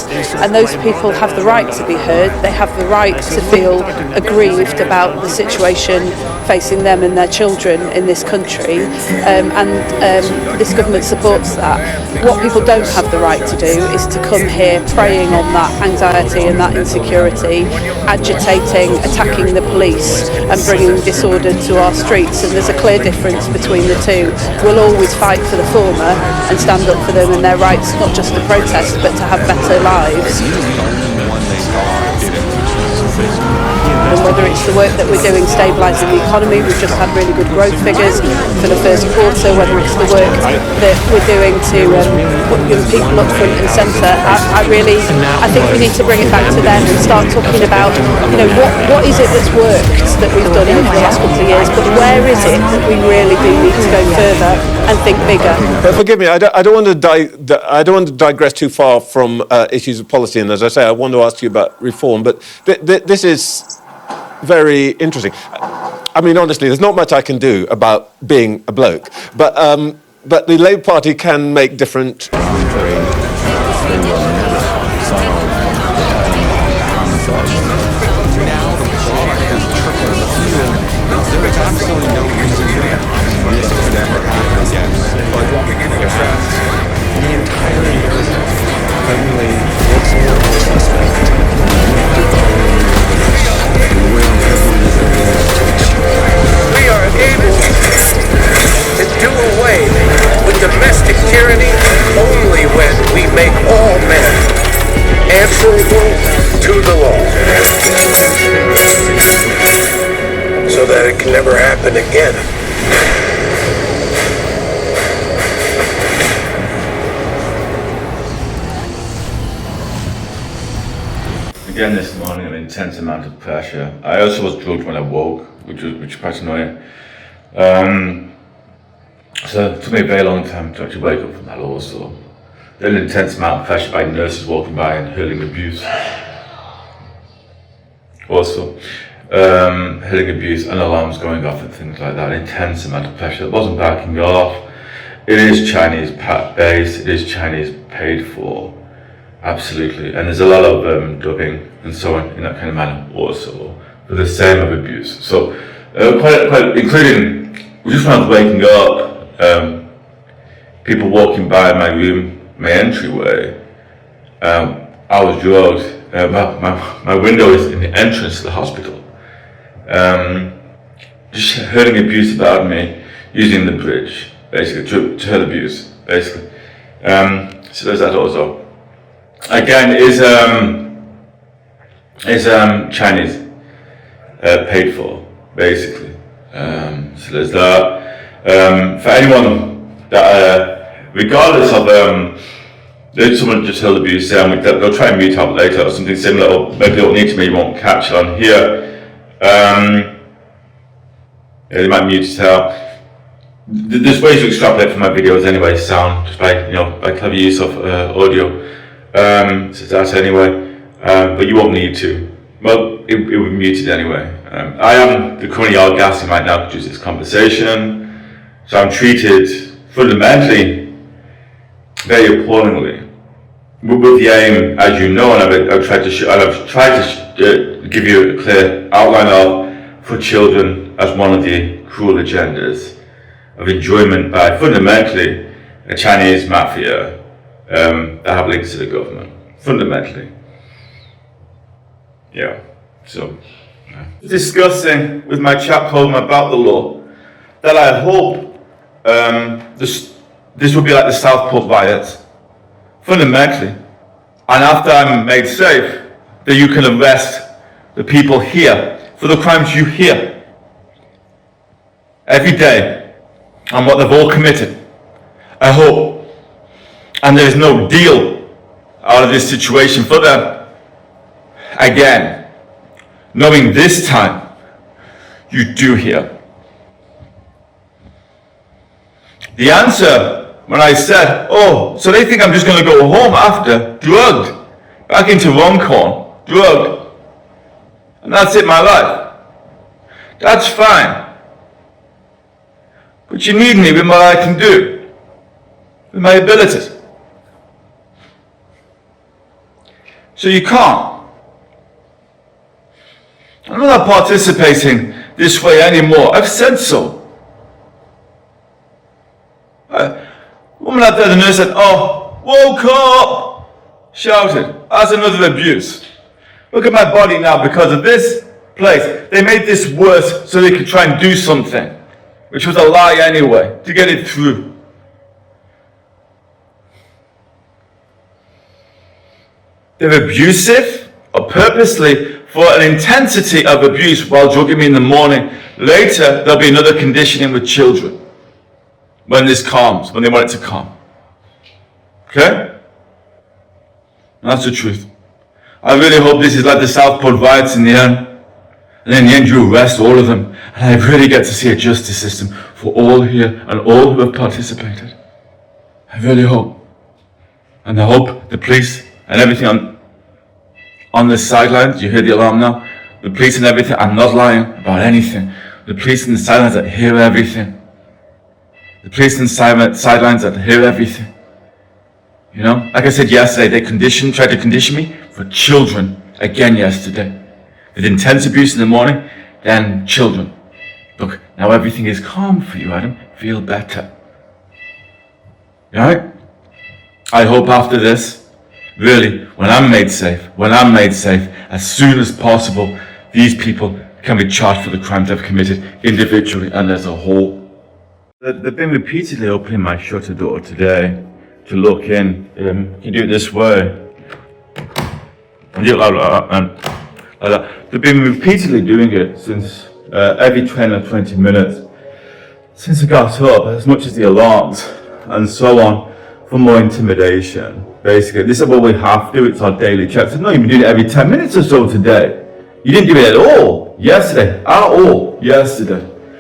and those people have the right to be heard. They have the right to feel aggrieved about the situation facing them and their children in this country, and this government supports that. What people don't have the right to do is to come here preying on that anxiety and that insecurity, agitating, attacking the police and bringing disorder to our streets, and there's a clear difference between the two. We'll always fight for the former and stand up for them and their rights, not just to protest but to have better lives. And whether it's the work that we're doing stabilising the economy, we've just had really good growth figures for the first quarter, whether it's the work that we're doing to put young people up front and centre, I think we need to bring it back to them and start talking about, what is it that's worked that we've done over the last couple of years, but where is it that we really do need to go further and think bigger. But forgive me, I don't want to digress too far from issues of policy, and as I say, I want to ask you about reform, but this is very interesting. I mean, honestly, there's not much I can do about being a bloke, but the Labour Party can make different. We are able to do away with domestic tyranny only when we make all men answerable to the law, so that it can never happen again. Again this morning, an intense amount of pressure. I also was drugged when I woke, which was quite annoying. So it took me a very long time to actually wake up from that also. Then an intense amount of pressure by nurses walking by and hurling abuse. Also, hurling abuse and alarms going off and things like that. Intense amount of pressure. It wasn't backing off. It is Chinese based, it is Chinese paid for. Absolutely, and there's a lot of dubbing and so on in that kind of manner also for the same of abuse. So quite including just when I was waking up, people walking by my room, my entryway. I was drugged. My window is in the entrance to the hospital. Just hearing abuse about me using the bridge, basically to hurt abuse, basically. So there's that also. Again, is Chinese paid for, basically. So there's that. For anyone that, regardless of, if someone just held abuse, they'll try and mute up later or something similar, or maybe they'll need to, maybe won't catch it on here. They might mute it out. There's ways to extrapolate from my videos anyway, sound, just by clever use of audio. So that's anyway, but you won't need to. Well, it will be muted anyway. I am currently orgasming right now due to this conversation, so I'm treated fundamentally very appallingly. With the aim, as you know, and I've tried to give you a clear outline of, for children as one of the cruel agendas of enjoyment by fundamentally a Chinese mafia that have links to the government, fundamentally. Yeah, so discussing with my chap Coleman about the law that I hope this will be like the South Pub riots, fundamentally, and after I'm made safe, that you can arrest the people here for the crimes you hear every day and what they've all committed. I hope. And there is no deal out of this situation for them. Again, knowing this time, you do hear. The answer, when I said, oh, so they think I'm just going to go home after, drugged, back into Runcorn, drugged, and that's it, my life. That's fine. But you need me with what I can do, with my abilities. So you can't. I'm not participating this way anymore. I've said so. Woman out there, the nurse said, "Oh, woke up!" Shouted. That's another abuse. Look at my body now because of this place. They made this worse so they could try and do something, which was a lie anyway, to get it through. They're abusive or purposely for an intensity of abuse while drugging me in the morning. Later, there'll be another conditioning with children when this calms, when they want it to calm. Okay? And that's the truth. I really hope this is like the Southport riots in the end. And in the end you arrest all of them. And I really get to see a justice system for all here and all who have participated. I really hope. And I hope the police and everything on the sidelines, you hear the alarm now? The police and everything, I'm not lying about anything. The police and the sidelines that hear everything. The police and sidelines that hear everything. You know, like I said yesterday, they tried to condition me for children again yesterday. They did intense abuse in the morning, then children. Look, now everything is calm for you, Adam. Feel better. Alright? I hope after this, really, when I'm made safe, as soon as possible, these people can be charged for the crimes they've committed individually and as a whole. They've been repeatedly opening my shutter door today to look in. You do it this way. And do it like that, and like that. They've been repeatedly doing it since every 10 or 20 minutes. Since I got up, as much as the alarms and so on, for more intimidation. Basically, this is what we have to do, it's our daily checks. I know you've been doing it every 10 minutes or so today. You didn't do it at all yesterday.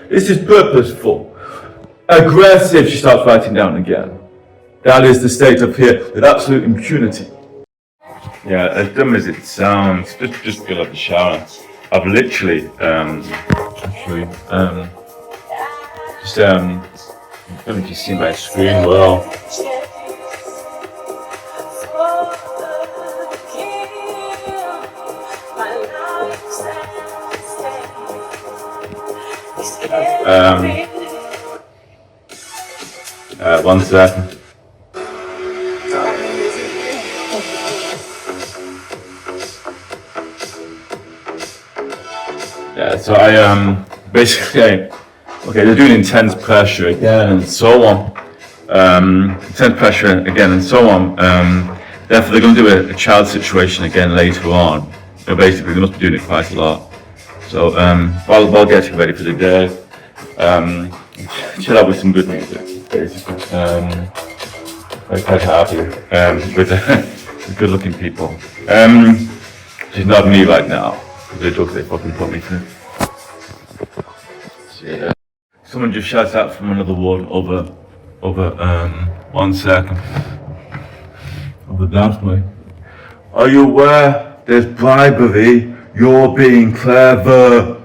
This is purposeful. Aggressive, she starts writing down again. That is the state up here with absolute impunity. Yeah, as dumb as it sounds, just get out the shower. I've literally, I don't know if you see my screen well. One second. Yeah, so I basically, okay, they're doing intense pressure again and so on. Intense pressure again and so on. Therefore, they're going to do a child situation again later on. So basically, they must be doing it quite a lot. So while getting ready for the day, chill out with some good music, basically. Very quite happy with good-looking people. She's not me right now. The drugs they fucking put me through. Yeah. Someone just shouts out from another ward over 1 second. Over that way. Are you aware there's bribery? You're being clever.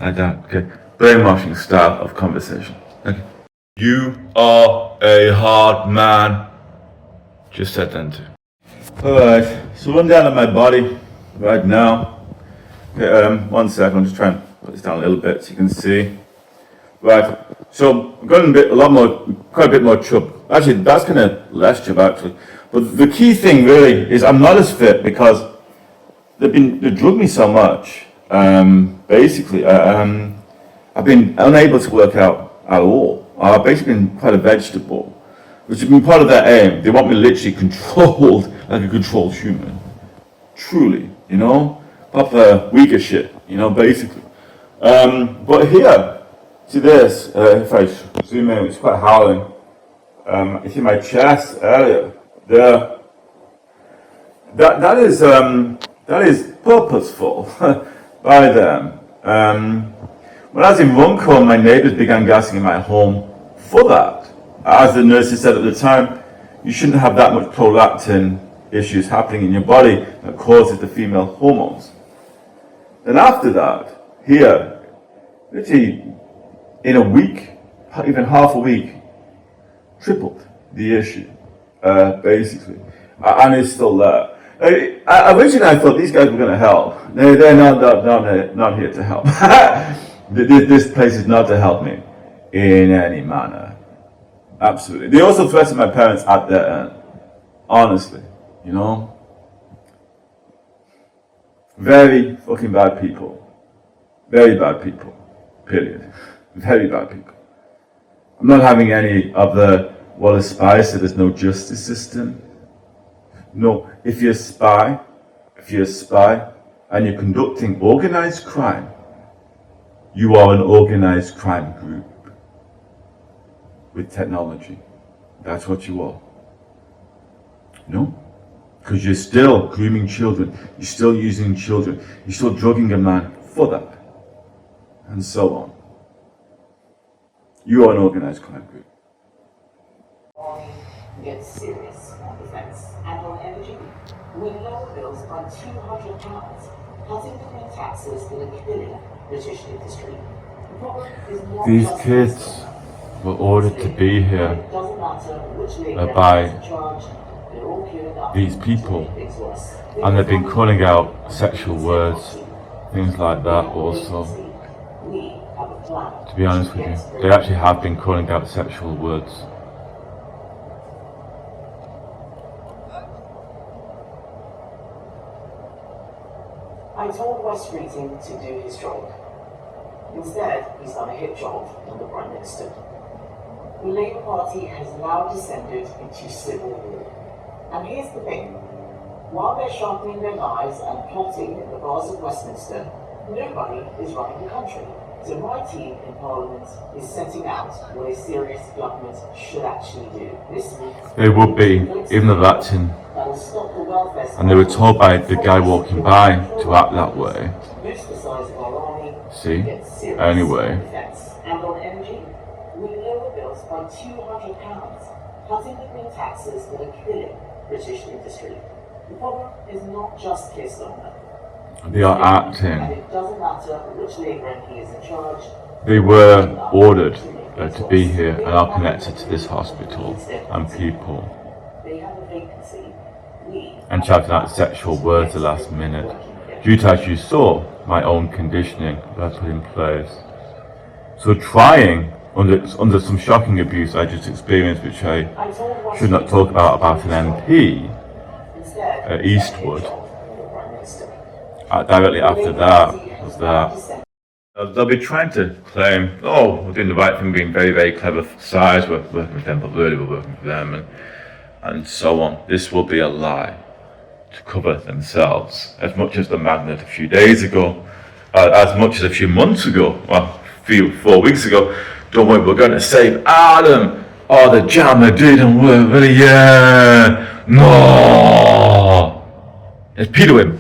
Like that, okay. Brainwashing style of conversation. Okay. You are a hard man. Just said then too. Alright, so run down at my body right now. Okay, 1 second, I'm just trying to put this down a little bit so you can see. Right, so I've gotten quite a bit more chub. Actually, that's kind of less chub actually. But the key thing really is I'm not as fit because they drugged me so much. Basically, I've been unable to work out at all. I've basically been quite a vegetable, which has been part of their aim. They want me literally controlled like a controlled human. Truly, you know? Proper weaker shit, you know, basically. But here, see this, if I zoom in, it's quite howling. You see my chest area, there. That is purposeful by them. When I was in Runcorn, my neighbours began gassing in my home for that. As the nurses said at the time, you shouldn't have that much prolactin issues happening in your body that causes the female hormones. Then after that, here, literally in a week, even half a week, tripled the issue, basically. And it's still there. Originally, I thought these guys were going to help. They're not here to help. This place is not to help me in any manner. Absolutely. They also threatened my parents at their end. Honestly, you know? Very fucking bad people. Very bad people. Period. Very bad people. I'm not having any of the what a spy said there's no justice system. No, if you're a spy and you're conducting organized crime, you are an organized crime group with technology. That's what you are. No? Because you're still grooming children, you're still using children, you're still drugging a man for that, and so on. You are an organized crime group. Gets serious on defense and on energy. We lower bills by £200, cutting the green taxes that are killing British industry. The problem is not These just kids were ordered to be here it doesn't matter which Labour by is in charge, they're all queuing up these to people, make things worse. and they've been calling out sexual words, things like that also. We have a plan. To be honest with you, they actually have been calling out sexual words. I told West Streeting to do his job. Instead, he's done a hit job on the Prime Minister. The Labour Party has now descended into civil war. And here's the thing. While they're sharpening their knives and plotting in the bars of Westminster, nobody is running the country. So my team in Parliament is setting out what a serious government should actually do. This week, They would be, even though that's in. that will stop the welfare And they were told by the guy walking by to act that way. boost the size of our army. See? Get serious Anyway. on defense. And on energy, we lower bills by £200, cutting the green taxes that are killing British industry. The problem is not just Keir Starmer. They are And acting. it doesn't matter which Labour MP is in charge. They were ordered to be here and are connected to this hospital and people. They have a vacancy. We And shouting out sexual words the last minute. Due to, as you saw, my own conditioning that I put in place. So trying, under some shocking abuse I just experienced, which I should not talk about an MP, Eastwood, directly after that was that. They'll be trying to claim, oh, we're doing the right thing, being very, very clever sides, we're working with them, but really we're working for them, and so on. This will be a lie to cover themselves, as much as the Magnet a few days ago, as much as a few months ago, well, 4 weeks ago. Don't worry, we're going to save Adam. Oh, the jammer didn't work, really, yeah, no. Let's pedo him,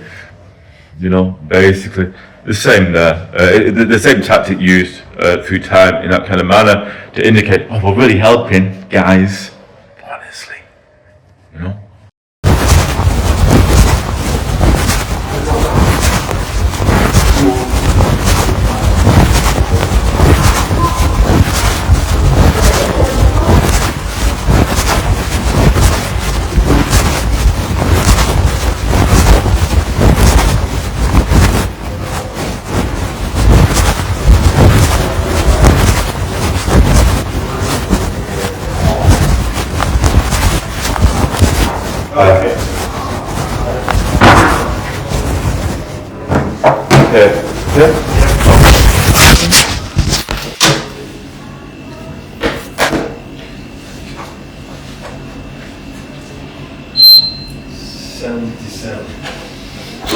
you know, basically. The same there, the same tactic used through time in that kind of manner to indicate, oh, we're really helping, guys. Honestly, you know.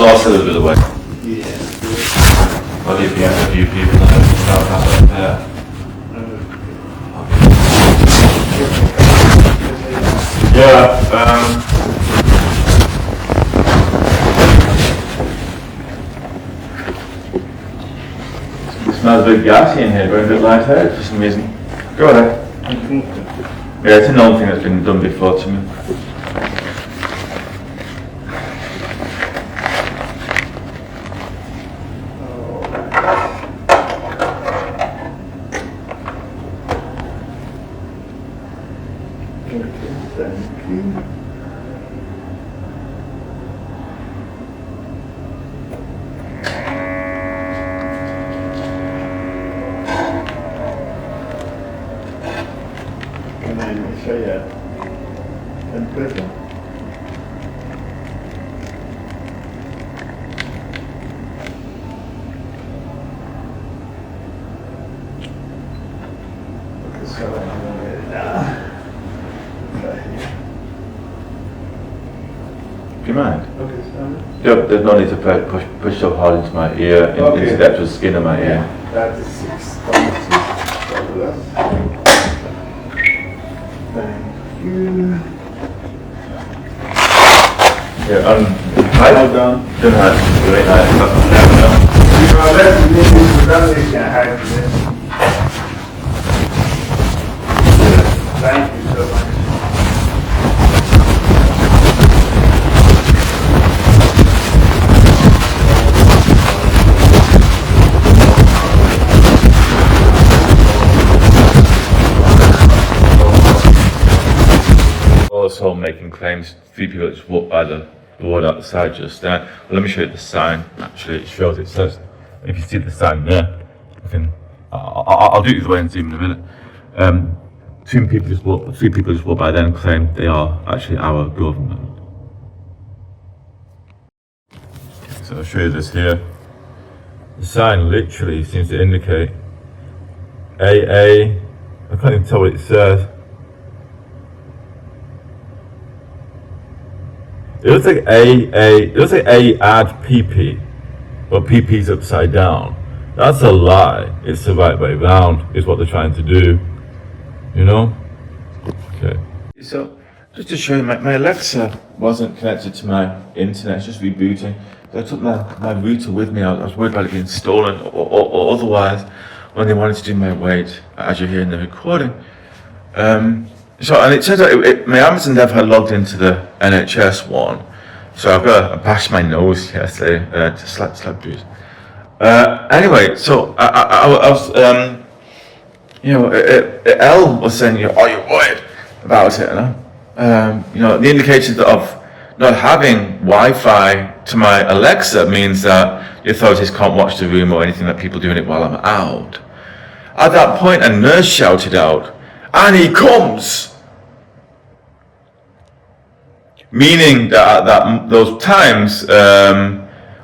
Lost a little bit of weight. Yeah. What do you think of you people that there? Yeah, smells a bit gassy in here, going a bit lightheaded for some reason. Go ahead. Yeah, it's a known thing that's been done before to me. Thank you. Yep, there's no need to push so hard into my ear, into the actual skin of my ear. That is 6. Thank you. Yeah, hold down. Good night. Great night. Thank you so much. Also making claims, 3 people that just walked by the ward outside just then. Well, let me show you the sign. Actually, it shows, it says, if you see the sign there, I'll do it either way and zoom in a minute. 3 people just walked by then and claimed they are actually our government. So I'll show you this here. The sign literally seems to indicate AA. I can't even tell what it says. It looks like it looks like A add PP, but PP's upside down. That's a lie. It's the right way round, is what they're trying to do. You know? Okay. So, just to show you, my Alexa wasn't connected to my internet, it's just rebooting. So I took my router with me. I was worried about it being stolen or otherwise when they wanted to do my weight, as you hear in the recording. So, and it turns out my Amazon dev had logged into the NHS one, so I bashed my nose yesterday, just slight bruise. Anyway, so I was, Elle was saying, are you worried about it? And the indications of not having Wi-Fi to my Alexa means that the authorities can't watch the room or anything that people doing it while I'm out. At that point, a nurse shouted out, "And he comes!" Meaning that those times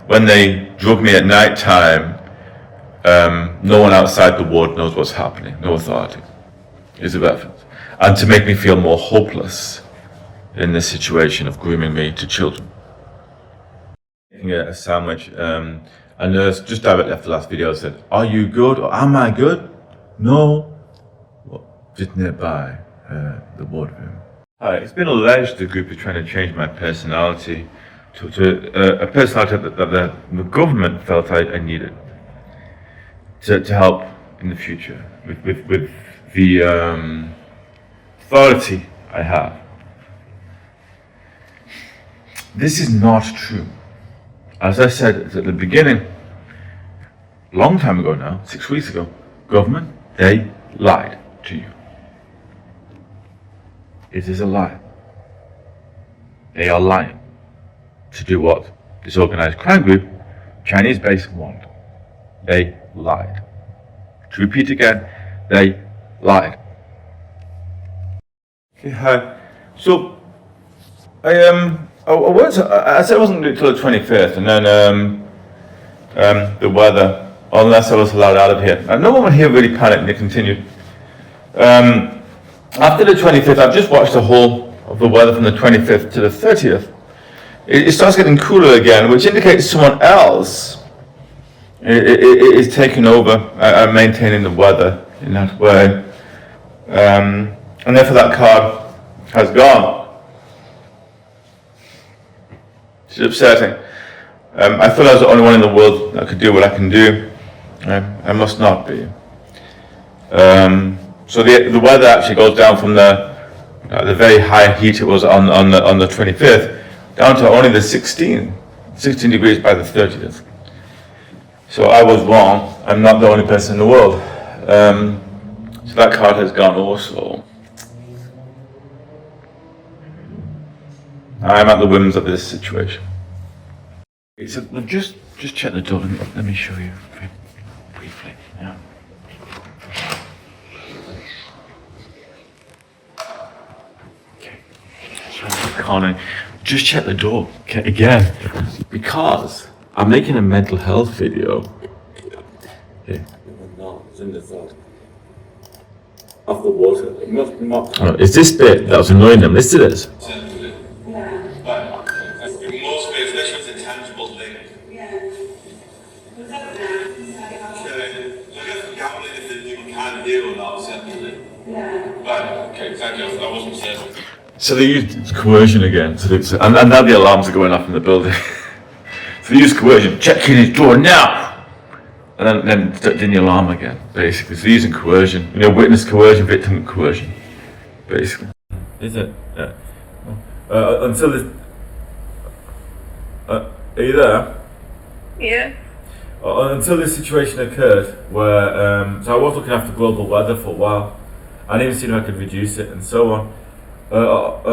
when they drug me at night time, no one outside the ward knows what's happening. No authority is a reference. And to make me feel more hopeless in this situation of grooming me to children. Making a sandwich, a nurse just directly after the last video said, "Are you good or am I good?" "No." Well, just nearby the wardroom. Hi, it's been alleged the group is trying to change my personality to a personality that the government felt I needed to help in the future with the authority I have. This is not true. As I said at the beginning, a long time ago now, 6 weeks ago, government, they lied to you. It is a lie. They are lying to do what this organized crime group, Chinese-based, want. They lied. To repeat again, they lied. Okay, hi. So, I said I wasn't going to do it till the 25th, and then the weather, unless I was allowed out of here. And no one here really panicked, and they continued. After the 25th, I've just watched the whole of the weather from the 25th to the 30th. It starts getting cooler again, which indicates someone else is taking over and maintaining the weather in that way. And therefore that card has gone. It's upsetting. I thought I was the only one in the world that could do what I can do. I must not be. So the weather actually goes down from the very high heat it was on the 25th down to only the 16 degrees by the 30th. So I was wrong. I'm not the only person in the world. So that card has gone also. I'm at the whims of this situation. So just check the door. Let me show you very briefly. Yeah. Connor, just check the door again, because I'm making a mental health video. Okay. No, it's in the thought of the water. It must not. Oh, it's this bit that was annoying them. Listen to this. just a tangible thing. Yeah. What's up now? So I guess the gambling is that you can deal with that separately. Yeah. Right, okay, thank you. I wasn't certain. So they used coercion again. And now the alarms are going off in the building. So they used coercion. Check in his door now. And then doing the alarm again, basically. So they're using coercion. You know, witness coercion, victim coercion, basically. Is it? Yeah. Until this. Are you there? Yeah. Until this situation occurred, where so I was looking after global weather for a while, and even seeing if I could reduce it and so on,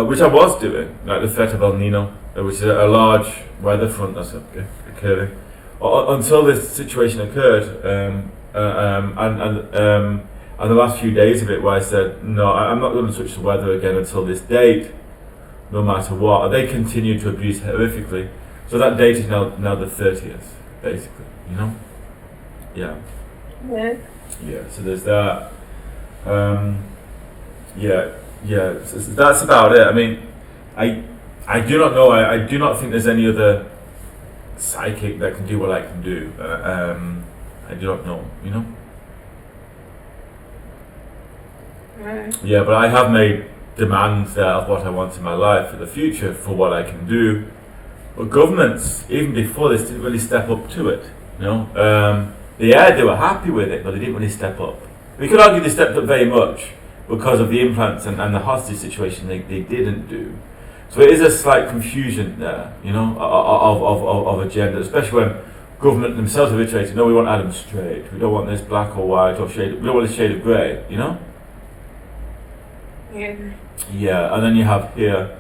which I was doing, like the threat of El Nino, which is a large weather front that's occurring. Until this situation occurred, and the last few days of it, where I said, no, I'm not going to touch the weather again until this date, no matter what. And they continue to abuse horrifically. So that date is now the 30th, basically, you know? Yeah. Yeah. Yeah, so there's that. So that's about it. I mean, I do not know, I do not think there's any other psychic that can do what I can do. I do not know, you know? Right. Yeah, but I have made demands of what I want in my life for the future, for what I can do. But governments, even before this, didn't really step up to it, you know? They were happy with it, but they didn't really step up. We could argue they stepped up very much because of the implants and the hostage situation they didn't do. So it is a slight confusion there, you know, of agenda, especially when government themselves have iterated, no, we want Adam straight, we don't want this black or white or shade, we don't want this shade of grey, you know? Yeah. Yeah, and then you have here,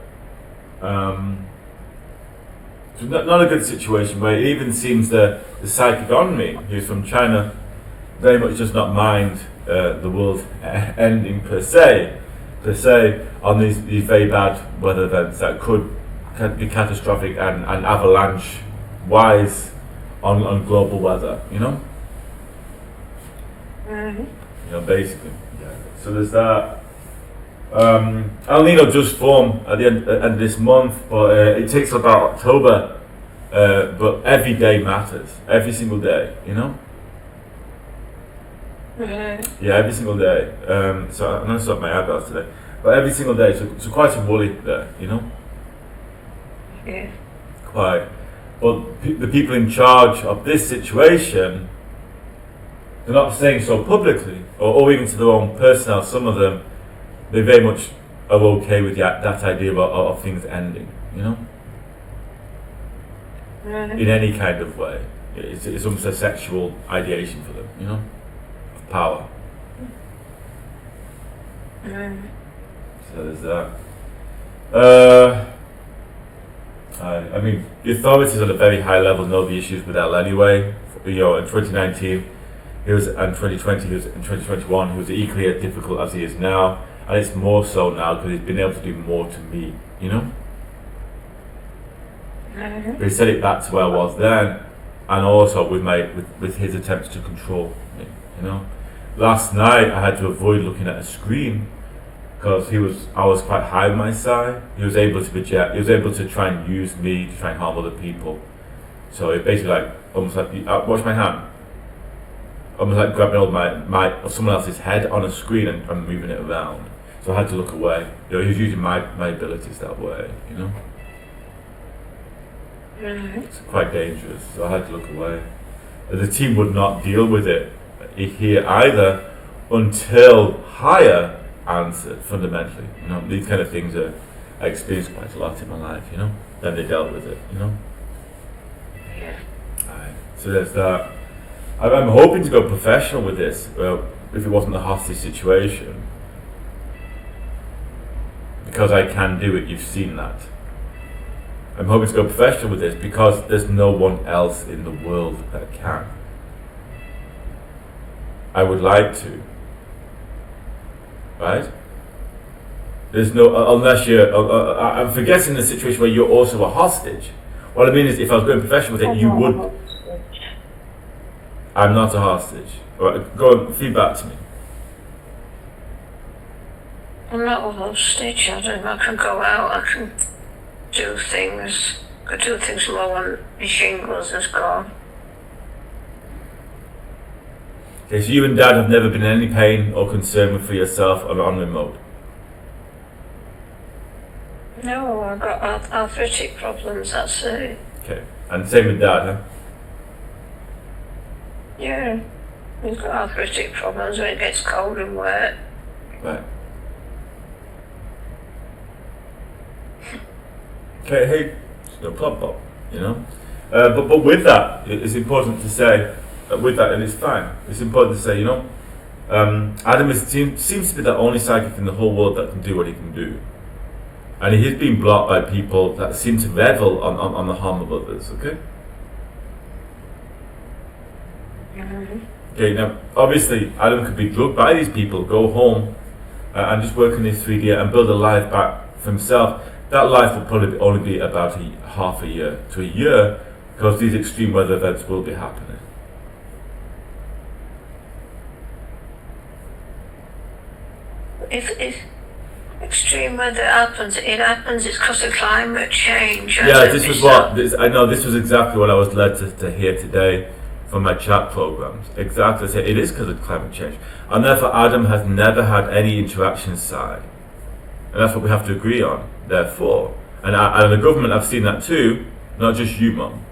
so not a good situation where it even seems the psychic on me, who's from China, very much does not mind the world ending per se, on these very bad weather events that could be catastrophic and avalanche wise on global weather, you know? Mm-hmm. You know, basically. Yeah. So there's that. El Nino does form at the end of this month, but it takes about October. But every day matters, every single day, you know? Mm-hmm. Yeah, every single day. So I'm going to stop my eyebrows today. But every single day, so quite a woolly there, you know? Yeah. Quite. But the people in charge of this situation, they're not saying so publicly, or even to their own personnel, some of them, they very much are okay with that idea of things ending, you know? Mm-hmm. In any kind of way. It's almost a sexual ideation for them, you know? Of power. Mm-hmm. So there's that. I mean, the authorities at a very high level know the issues with Elle anyway. You know, in 2019, and 2020, in 2021, he was equally as difficult as he is now, and it's more so now because he's been able to do more to me, you know? Mm-hmm. But he said it back to where I was then, and also with his attempts to control me, you know? Last night, I had to avoid looking at a screen because I was quite high on my side. He was able to try and use me to try and harm other people. So it basically almost like watch my hand, almost like grabbing hold of someone else's head on a screen and moving it around. So I had to look away. You know, he was using my abilities that way, you know. Mm-hmm. It's quite dangerous. So I had to look away. The team would not deal with it here either until higher answered fundamentally. You know, these kind of things I experienced quite a lot in my life, you know. Then they dealt with it, you know. Yeah. Alright. So there's that. I'm hoping to go professional with this, if it wasn't a hostage situation. Because I can do it, you've seen that. I'm hoping to go professional with this because there's no one else in the world that can. I would like to. Right? There's no, unless you're, I'm forgetting the situation where you're also a hostage. What I mean is, if I was going professional with it, you would. I'm not a hostage. Right, go on, feed back to me. I'm not a hostage. I can go out, I can do things Could do things more when the shingles is gone. Okay, so you and Dad have never been in any pain or concern for yourself on remote? No, I've got arthritic problems, that's it. Okay, and same with Dad, huh? Yeah, he's got arthritic problems when it gets cold and wet. Right. Okay, hey, it's no problem, you know? But with that, it's important to say, with that, and it's fine, it's important to say, you know, Adam seems to be the only psychic in the whole world that can do what he can do. And he's been blocked by people that seem to revel on the harm of others, okay? Okay, now, obviously, Adam could be drugged by these people, go home, and just work in his 3D and build a life back for himself. That life will probably only be about half a year to a year, because these extreme weather events will be happening. If extreme weather happens, it's because of climate change. Yeah, this was I know this was exactly what I was led to hear today from my chat programs. Exactly, it is because of climate change. And therefore Adam has never had any interaction side. And that's what we have to agree on, therefore. And the government have seen that too, not just you, Mum.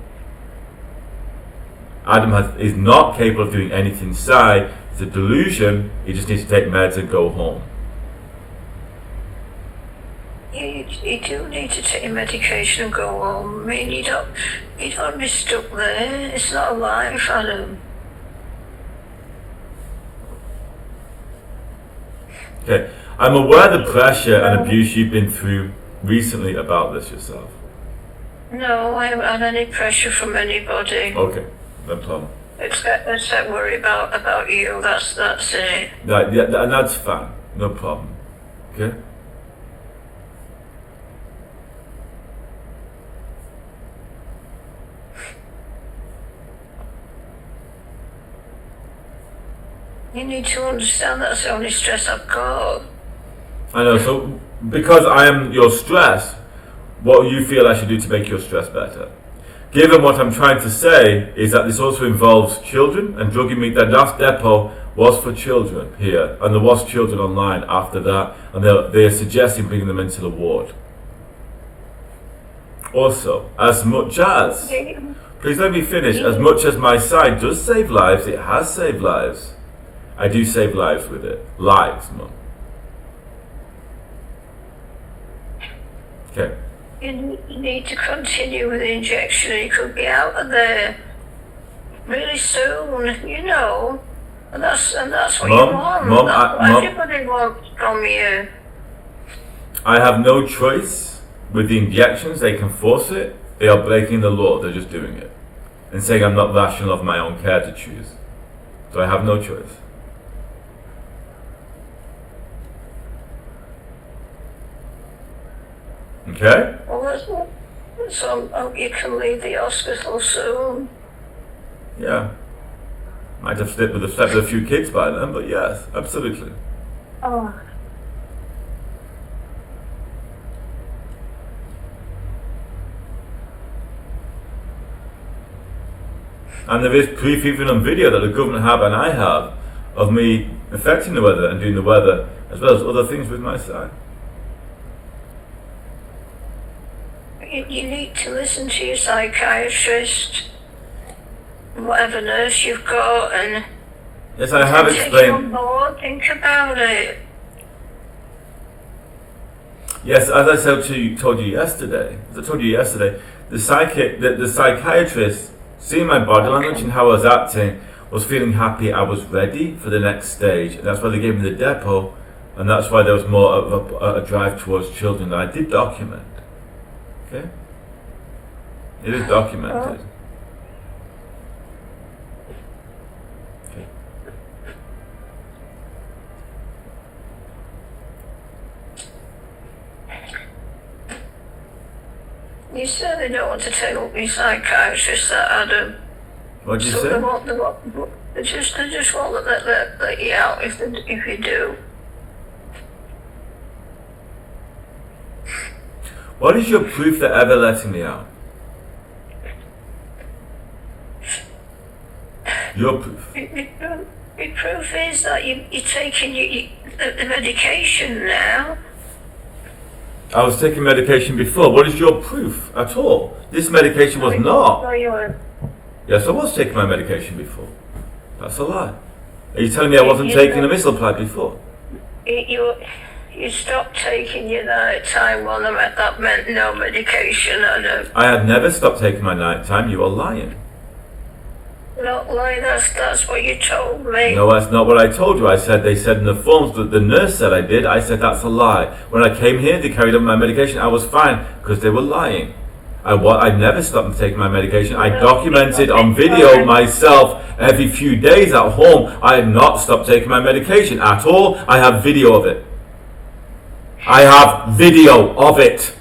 Adam is not capable of doing anything side. It's a delusion. He just needs to take meds and go home. You do need to take your medication and go home. I mean, you don't be stuck there. It's not a life, Adam. Okay, I'm aware of the pressure and abuse you've been through recently about this yourself. No, I haven't had any pressure from anybody. Okay, no problem. Except worry about you. That's it. That, yeah, and that's fine. No problem. Okay. You need to understand that's the only stress I've got. I know, so because I am your stress, what you feel I should do to make your stress better? Given what I'm trying to say is that this also involves children and drugging me. That last depot was for children here, and there was children online after that, and they are suggesting bringing them into the ward. Also, as much as, please let me finish, as much as my side does save lives, it has saved lives. I do save lives with it. Lives, Mum. Okay. You need to continue with the injection. You could be out of there really soon, you know. And that's what you want. Mum, That's what everybody wants from you. I have no choice with the injections. They can force it. They are breaking the law. They're just doing it. And saying I'm not rational of my own care to choose. So I have no choice. Okay? Well, so I hope you can leave the hospital soon. Yeah. Might have slept with a few kids by then, but yes, absolutely. Oh. And there is proof even on video that the government have and I have of me affecting the weather and doing the weather as well as other things with my side. You need to listen to your psychiatrist, whatever nurse you've got, and yes, I have take it on explained. board, think about it. Yes, as I told you yesterday, the psychiatrist, seeing my body language and how I was acting, was feeling happy I was ready for the next stage, and that's why they gave me the depot, and that's why there was more of a drive towards children that I did document. Okay? It is documented. Okay. You certainly don't want to take up your psychiatrist, that Adam. What did you So say? they just won't let you out if you do. What is your proof they're ever letting me out? Your proof. Your proof is that you're taking the medication now. I was taking medication before. What is your proof at all? This medication was not. No, you weren't. Yes, I was taking my medication before. That's a lie. Are you telling me I wasn't taking a misalpide before? You stopped taking your night time one, that meant no medication. I had never stopped taking my night time. You are lying. Not lying, that's what you told me. No, that's not what I told you. They said in the forms that the nurse said I did. I said that's a lie. When I came here, they carried on my medication. I was fine because they were lying. I never stopped taking my medication. I documented on video myself every few days at home. I had not stopped taking my medication at all. I have video of it. I have video of it.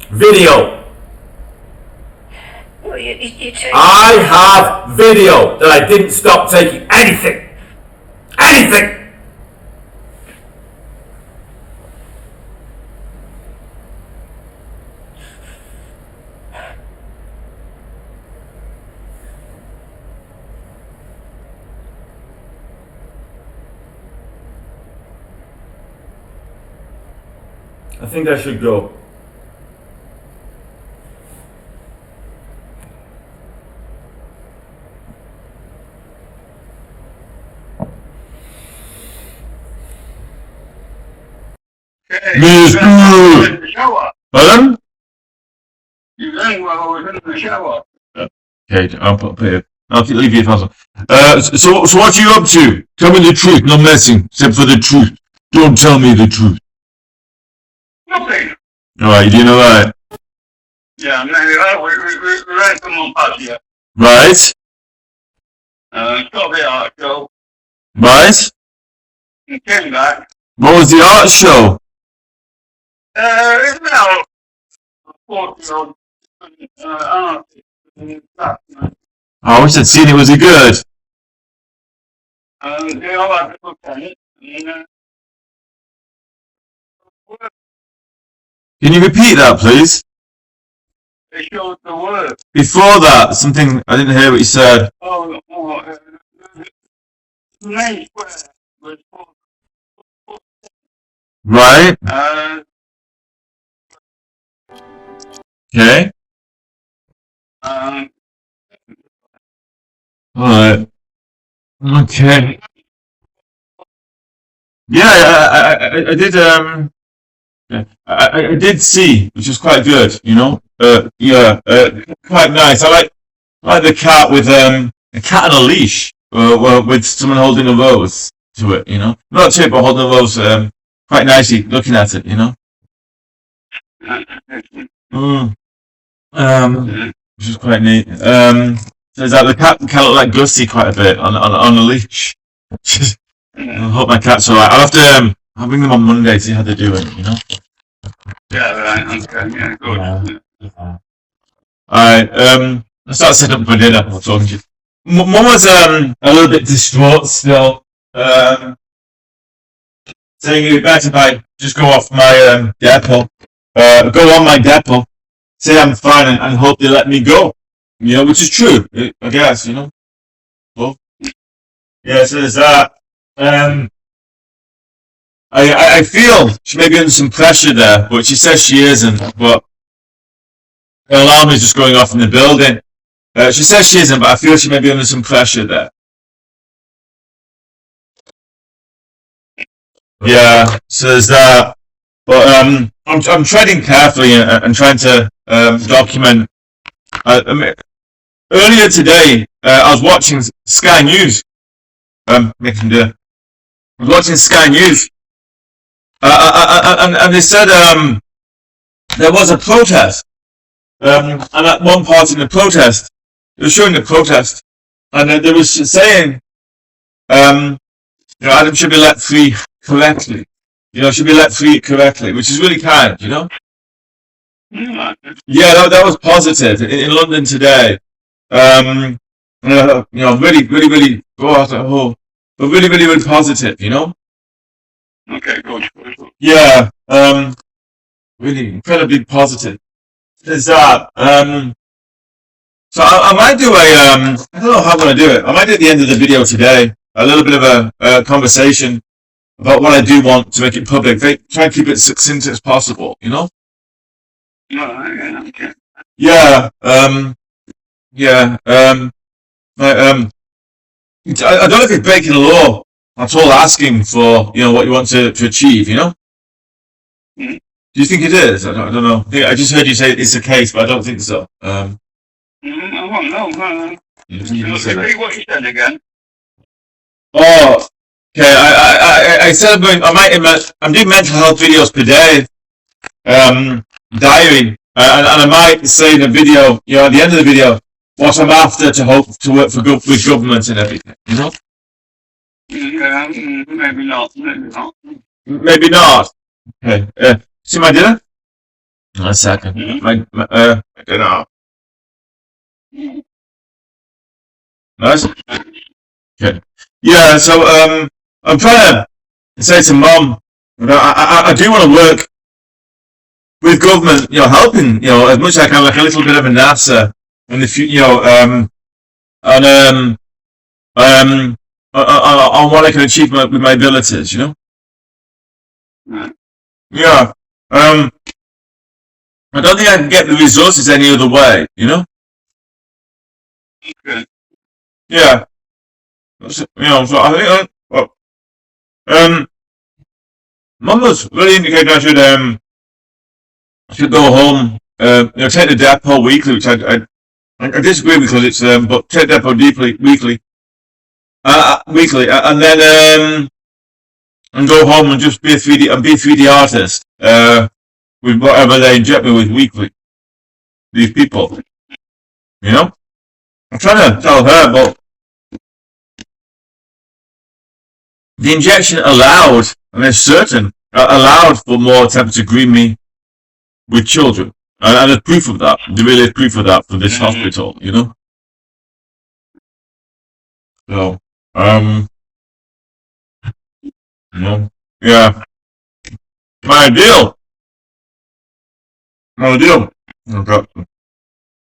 Video. Well, you take I have video that I didn't stop taking anything. Anything. I think I should go. Miss Good. shower. Pardon? You rang while I was in the shower. Okay, I'll leave you puzzle. So what are you up to? Tell me the truth, no messing, except for the truth. Don't tell me the truth. Nothing. Alright, you do know that? Yeah, no, we ran from on pub, yeah. Right? Got the art show. Right? He came back. What was the art show? It's about 40-year-old artist. I wish I'd seen it. Was it good? They all have to look at it. And, Can you repeat that, please? they showed the work. Before that, something I didn't hear what you said. The main square was Right? Okay. Alright. Okay. Yeah, I did. Yeah, I did see, which was quite good. You know. Yeah. Quite nice. I like the cat with a cat on a leash, with someone holding a rose to it. You know, not to it, but holding a rose. Quite nicely, looking at it. You know. Which is quite neat. So is that the cat can look like Gussie quite a bit on a leash. I hope my cat's alright. I'll have to I'll bring them on Monday to see how they're doing, you know? Yeah, right, okay, yeah, good. Alright, let's start setting up for dinner. I'm talking to you. Mum was a little bit distraught still. Saying it'd be better if I just go off my depot. Go on my depot. Say I'm fine and hope they let me go. You know, which is true, I guess, you know. Well, yeah, so there's that. I feel she may be under some pressure there, but she says she isn't. But her alarm is just going off in the building. She says she isn't, but I feel she may be under some pressure there. Yeah, so there's that. But I'm treading carefully and trying to document. Earlier today, I was watching Sky News. Making the. I was watching Sky News, and they said there was a protest, and at one part in the protest, they were showing the protest, and they was saying, Adam should be let free correctly. Should be let free correctly, which is really kind, you know. Yeah, that was positive in London today. Really, but really positive, you know. Okay, good. Yeah, really incredibly positive. There's that. So I might do I don't know how I'm going to do it. I might do at the end of the video today, a little bit of a conversation about what I do want to make it public. Try and keep it succinct as possible, you know? Okay. Yeah, yeah, I don't know if it's breaking the law at all asking for, what you want to achieve, you know? Mm. Do you think it is? I don't know. I just heard you say it's the case, but I don't think so. I don't know. You say that. Repeat what you said again. Oh, okay. I said I'm doing mental health videos per day, diary, and I might say in a video, at the end of the video, what I'm after to hope to work with government and everything, you know? Yeah, maybe not. Maybe not. Okay. See my dinner? A second. My dinner. Nice. Okay. Yeah. So I'm trying to say to Mom, I do want to work with government, helping, as much as I can, like a little bit of a NASA in the future, on what I can achieve with my abilities, you know. Right. Yeah. I don't think I can get the resources any other way, you know. Okay. Yeah. So I think Mum was really indicating I should go home. Take the depot weekly, which I disagree because it's but take depot weekly, and then and go home and just be a 3D artist with whatever they inject me with weekly. These people, you know. I'm trying to tell her, but the injection allowed, and it's certain, allowed for more attempts to groom me with children. And there's proof of that. There really is proof of that for this hospital, you know? So, yeah. My ideal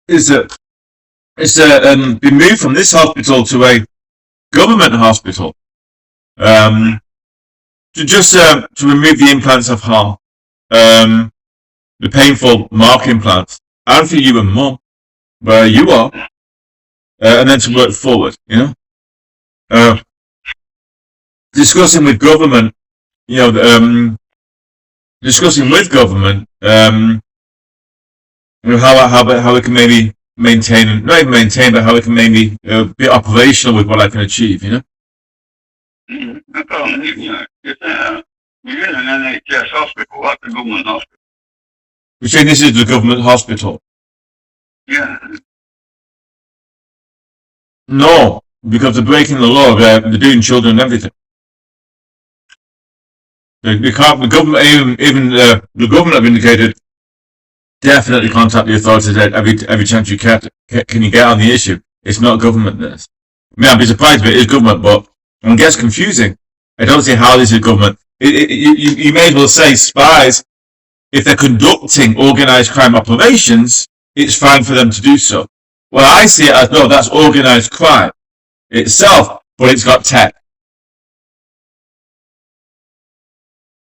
is that be moved from this hospital to a government hospital. To remove the implants of harm. The painful mark implants, and for you and Mum, where you are, and then to work forward, you know. Discussing with government, discussing with government, how we can maybe maintain, not even maintain, but how we can maybe be operational with what I can achieve, you know. You're in an NHS hospital, like a government hospital. You're saying this is the government hospital? Yeah. No, because they're breaking the law. They're doing children and everything. They can't. The government, even the government have indicated, definitely contact the authorities every chance you can. Can you get on the issue? It's not government. This. I mean, I'd be surprised if it is government, but it gets confusing. I don't see how this is government. You may as well say spies. If they're conducting organised crime operations, it's fine for them to do so. Well, I see it as, no, that's organised crime itself, but it's got tech.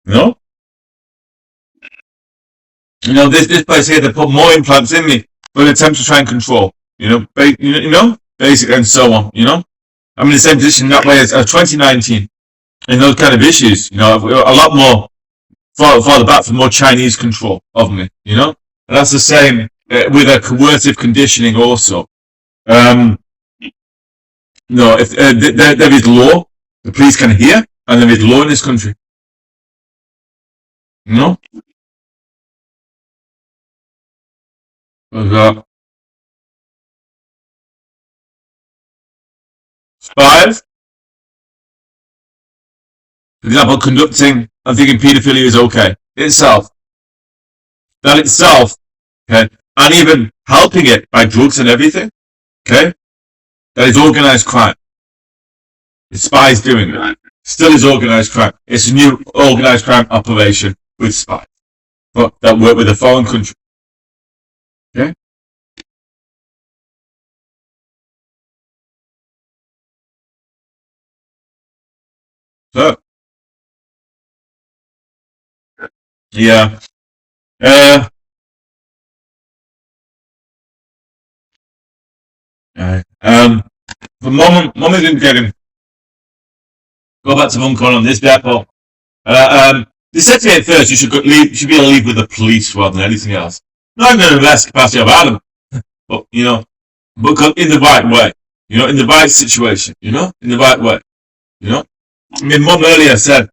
You know, this place here, they put more implants in me, but attempt to try and control, basically, and so on, I'm in the same position that way as 2019, in those kind of issues, a lot more farther back for more Chinese control of me, and that's the same with a coercive conditioning also. If there is law, the police can hear, and there is law in this country. Spies, for example, conducting and thinking paedophilia is okay itself. That itself, okay, and even helping it by drugs and everything, okay, that is organised crime. It's spies doing it. Still is organised crime. It's a new organised crime operation with spies, but that work with a foreign country. Okay. So, yeah. The mum didn't get him. Go back to Hong Kong on this depot. They said to me at first you should be able to leave with the police rather than anything else. Not even in the best capacity of Adam, but but in the right way. In the right situation. In the right way. I mean, Mum earlier said,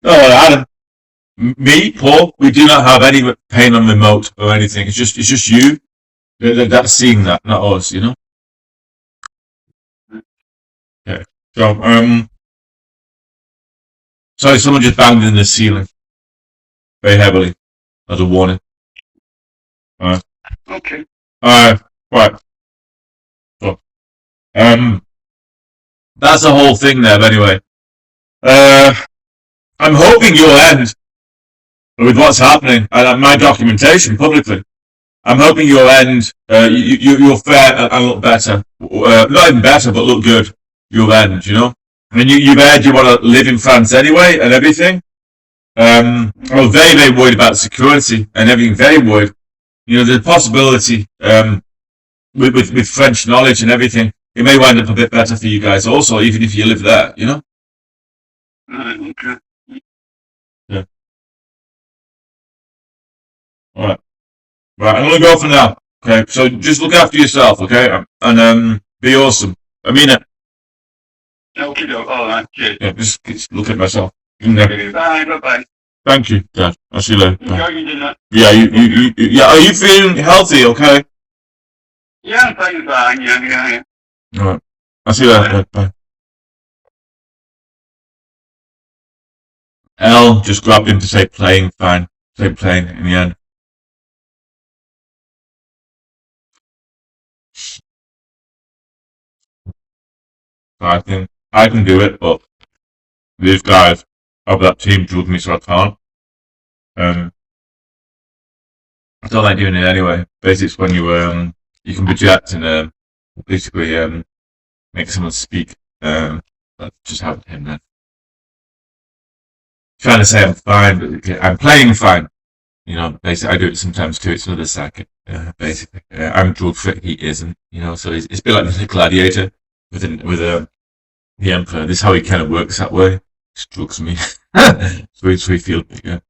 "Oh, Adam, me, Paul, we do not have any pain on remote or anything. It's just you that's seeing that, not us. Okay. So sorry, someone just banged in the ceiling very heavily as a warning. Okay. Right. So, that's the whole thing there. But anyway, I'm hoping you'll end with what's happening and my documentation publicly. I'm hoping you'll end. You'll fare and look better. Not even better, but look good. You'll end. I mean, you've heard you want to live in France anyway and everything. I was very, very worried about security and everything. Very worried. The possibility with French knowledge and everything, it may wind up a bit better for you guys also, even if you live there. Okay. Yeah. All right. Right. I'm gonna go for now. Okay. So just look after yourself. Okay. And be awesome. I mean it. Okay, all right. Cheers. Yeah. Just look at myself. Okay, bye. Thank you, Dad. I'll see you later. Enjoy your dinner. Yeah, yeah. Are you feeling healthy? Okay. Yeah, I'm fine. Yeah. All right. I'll see you later. Bye. L just grabbed him to say playing. Fine. Say playing in the end. I can do it, but these guys of that team drilled me, so I can't. I don't like doing it anyway. Basically, it's when you can project and basically make someone speak. That just happened to him then. Trying to say I'm fine, but I'm playing fine. Basically, I do it sometimes too. It's another psychic. Basically, I'm drug free. He isn't. So it's a bit like the gladiator with the emperor. This is how he kind of works that way. He drugs me, so he feels bigger.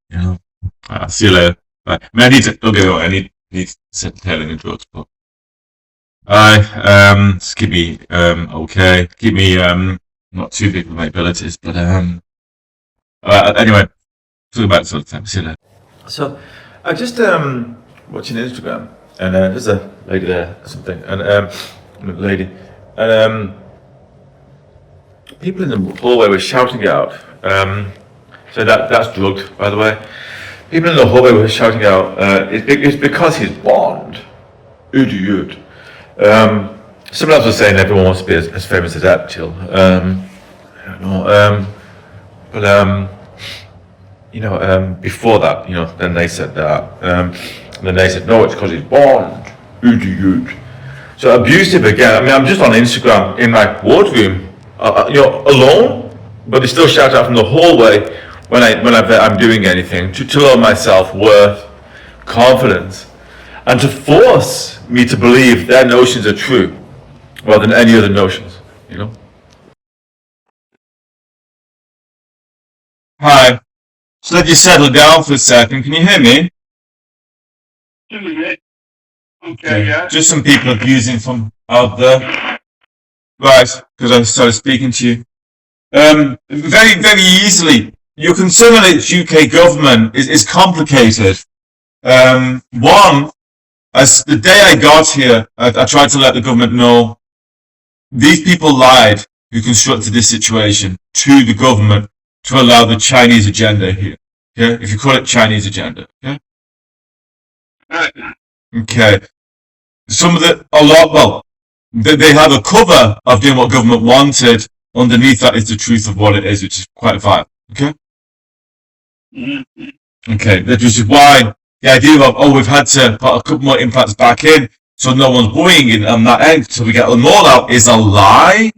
I'll see you later. Bye. I mean, don't get me wrong. I need to set the tailing and drugs, but just keep me okay. Keep me not too big with my abilities, but anyway, talk about it sort of time. See you later. So I just watching Instagram, and there's a lady there or something, and people in the hallway were shouting out. So that's drugged, by the way. People in the hallway were shouting out. It's because he's blonde. Idiot. Someone else was saying everyone wants to be as famous as that. Chill. I don't know. Before that, then they said that. And then they said, no, it's because he's blonde. Idiot. So abusive again. I mean, I'm just on Instagram in my wardroom, alone, but they still shout out from the hallway when I'm doing anything to lower my self-worth, confidence, and to force me to believe their notions are true rather than any other notions. Hi. So let you settle down for a second. Can you hear me? Okay, yeah. Just some people abusing from out there. Right, because I started speaking to you. Very, very easily. Your concern with the UK government is complicated. One, as the day I got here, I tried to let the government know these people lied who constructed this situation to the government to allow the Chinese agenda here. Okay, if you call it Chinese agenda. Okay. Okay. They have a cover of doing what government wanted. Underneath that is the truth of what it is, which is quite vile. Okay. Okay. That is why the idea of we've had to put a couple more implants back in, so no one's worrying on that end, so we get more out is a lie.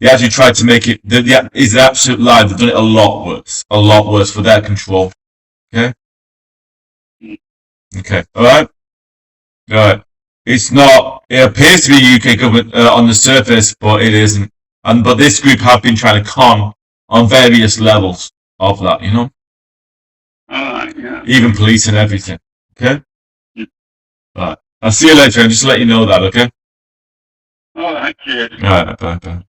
They actually tried to make it, it's an absolute lie. They've done it a lot worse for their control. Okay? Okay, alright? Alright. It's not, it appears to be UK government on the surface, but it isn't. But this group have been trying to con on various levels of that, you know? Alright, yeah. Even police and everything. Okay? Yeah. Alright. I'll see you later, and just to let you know that, okay? Alright, cheers. Alright, bye.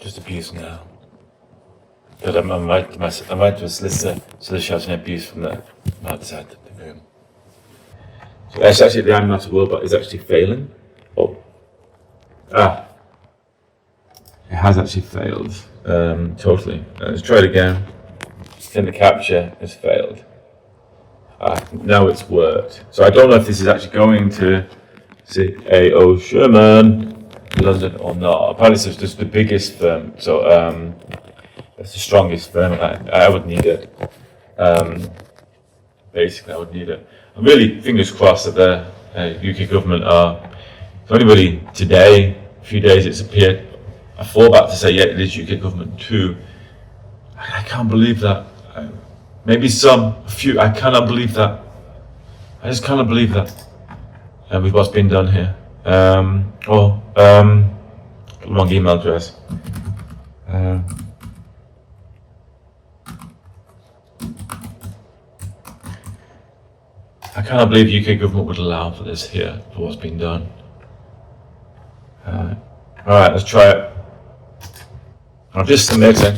Just abuse now. But I'm right to a solicitor, so they're shouting abuse from the outside the room. So that's actually the I'm not a robot is actually failing. Oh. It has actually failed. Totally. Let's try it again. Then the capture has failed. Now it's worked. So I don't know if this is actually going to C.A.O. Sherman, London or not. Apparently it's just the biggest firm. So it's the strongest firm. I would need it. Basically, I would need it. I'm really fingers crossed that the UK government are. It's only really today, a few days it's appeared. I fought back to say, yeah, it is UK government too. I can't believe that. Maybe a few, I cannot believe that. I just cannot believe that. With what's been done here. Wrong email address. I cannot believe UK government would allow for this here, for what's been done. Alright, let's try it. I'll just submit it.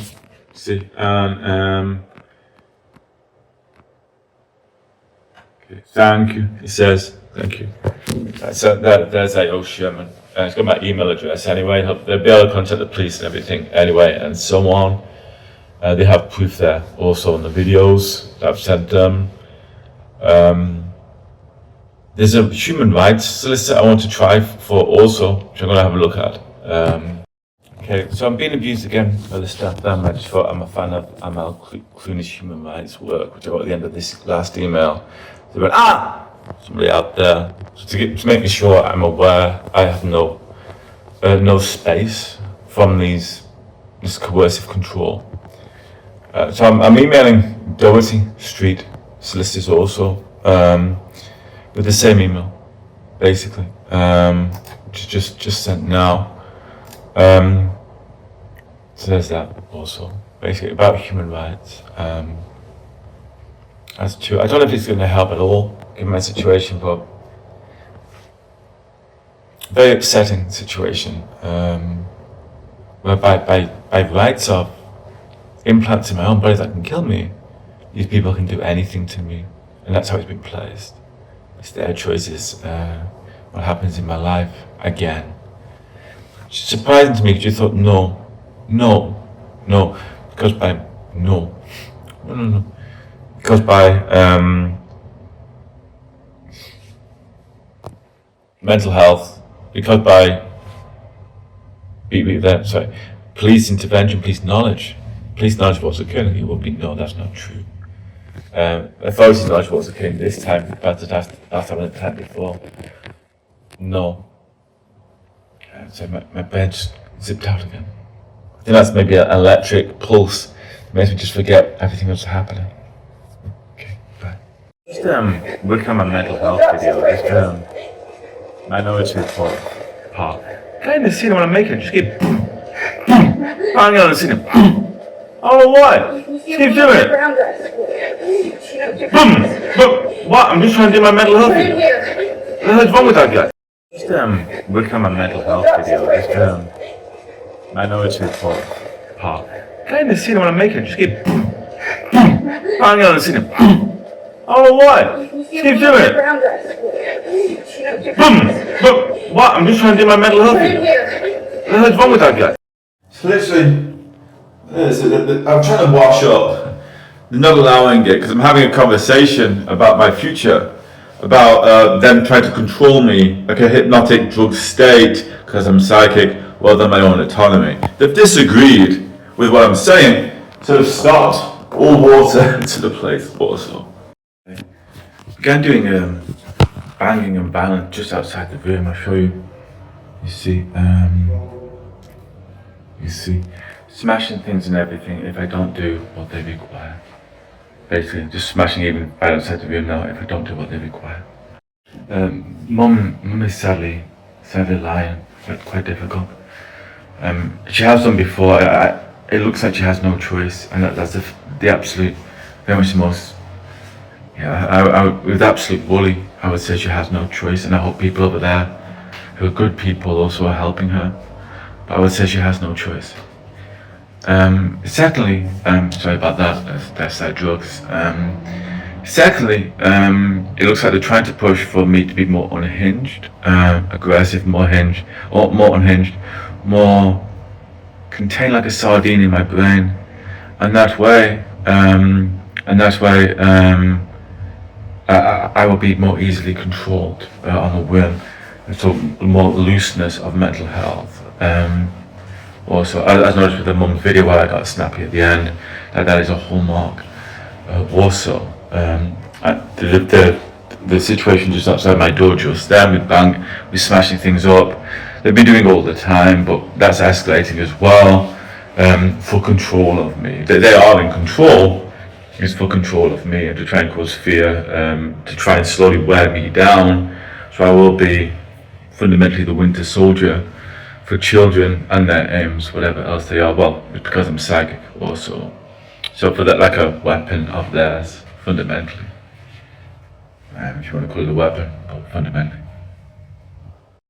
See, and okay, thank you. It says thank you. So there's A.O. Sherman. It's got my email address anyway. They'll be able to contact the police and everything anyway, and so on. They have proof there also on the videos that I've sent them. There's a human rights solicitor I want to try for also, which I'm going to have a look at. Okay, so I'm being abused again by the staff there. I just thought I'm a fan of Amal Clooney's human rights work, which I got at the end of this last email. They went, somebody out there. So to make me sure I'm aware, I have no space from this coercive control. So I'm emailing Doherty Street solicitors also, with the same email, basically, which is just sent now. So there's that also, basically about human rights. That's true. I don't know if it's going to help at all, given my situation, but very upsetting situation, where by rights of implants in my own body that can kill me, these people can do anything to me, and that's how it's been placed. It's their choices, what happens in my life again. It's surprising to me because you thought, no, because by, no, because by mental health, because by, police intervention, police knowledge of what's occurring, you will be, no, that's not true. Authorities knowledge of what's occurring this time compared to last time I had before. No. So my bed's zipped out again. I think that's maybe an electric pulse. It makes me just forget everything that's happening. Okay, bye. Just working on my mental health video. Just Minority Report part. Kind of scene when I'm making it. Just keep banging on the scene. I don't know why. Keep doing it. What? I'm just trying to do my mental health video. What the hell's wrong with that guy? Just working on my mental health video. Just Minority Report part. Kind of scene when I'm making it. Just keep banging on the scene. I don't know why. Keep doing it. What? I'm just trying to do my mental health video. What the hell's wrong with that guy? It's literally. I'm trying to wash up. They're not allowing it because I'm having a conversation about my future, about them trying to control me like a hypnotic drug state because I'm psychic rather than my own autonomy. They've disagreed with what I'm saying, so they've stopped all water to the place also. Began doing banging and violence just outside the room. I'll show you. You see, smashing things and everything if I don't do what they require. Basically, just smashing even right outside the room now if I don't do what they require. Mum is sadly lying, but quite difficult. She has done before. It looks like she has no choice, and that's the absolute, very much the most. With absolute bully, I would say she has no choice, and I hope people over there, who are good people, also are helping her. But I would say she has no choice. Secondly, sorry about that. That's drugs. Secondly, it looks like they're trying to push for me to be more unhinged, aggressive, more unhinged, more contained like a sardine in my brain, and that way, I will be more easily controlled on a whim. So more looseness of mental health. Also, as noticed with the mum's video where I got snappy at the end, that is a hallmark. Also, the situation just outside my door, just there, we're smashing things up. They've been doing all the time, but that's escalating as well, for control of me. They are in control. It's for control of me and to try and cause fear, to try and slowly wear me down. So I will be fundamentally the Winter Soldier for children and their aims, whatever else they are. Well, it's because I'm psychic also. So for that, like a weapon of theirs, fundamentally. If you want to call it a weapon, but fundamentally.